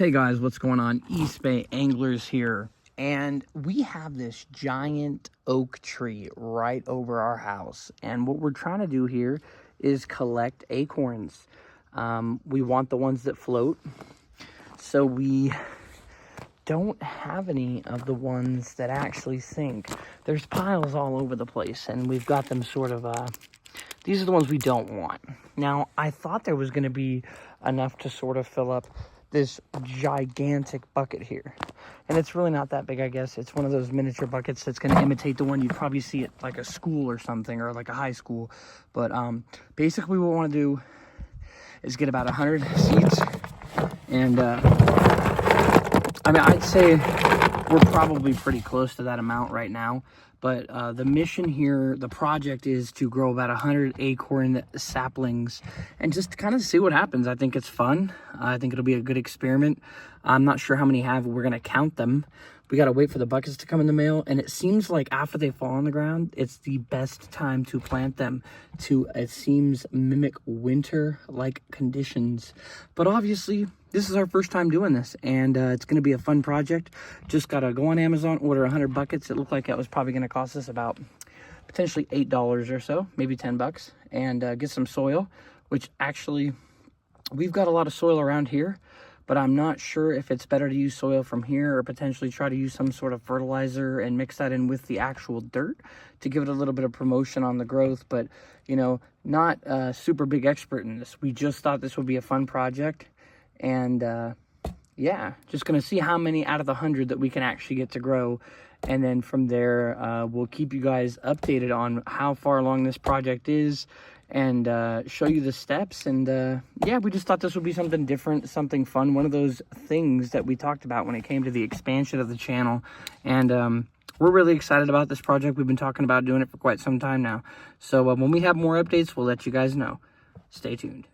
Hey guys, what's going on? East Bay Anglers here, and we have this giant oak tree right over our house, and what we're trying to do here is collect acorns. We want the ones that float, so we don't have any of the ones that actually sink. There's piles all over the place, and we've got them sort of these are the ones we don't want. Now, I thought there was going to be enough to sort of fill up this gigantic bucket here, and it's really not that big. I guess it's one of those miniature buckets that's going to imitate the one you'd probably see at like a school or something, or like a high school. But basically what we want to do is get about 100 seeds, and I mean, I'd say we're probably pretty close to that amount right now. But the mission here, the project, is to grow about 100 acorn saplings and just kind of see what happens. I think it's fun. I think it'll be a good experiment. I'm not sure how many we're going to count them. We got to wait for the buckets to come in the mail. And it seems like after they fall on the ground, it's the best time to plant them to, it seems, mimic winter-like conditions. But obviously, this is our first time doing this, and it's going to be a fun project. Just got to go on Amazon, order 100 buckets. It looked like that was probably going to cost us about potentially $8 or so, maybe 10 bucks, and get some soil, which actually we've got a lot of soil around here, but I'm not sure if it's better to use soil from here or potentially try to use some sort of fertilizer and mix that in with the actual dirt to give it a little bit of promotion on the growth. But, you know, not a super big expert in this. We just thought this would be a fun project. And yeah, just going to see how many out of the 100 that we can actually get to grow. And then from there, we'll keep you guys updated on how far along this project is and show you the steps. And yeah, we just thought this would be something different, something fun. One of those things that we talked about when it came to the expansion of the channel. And we're really excited about this project. We've been talking about doing it for quite some time now. So when we have more updates, we'll let you guys know. Stay tuned.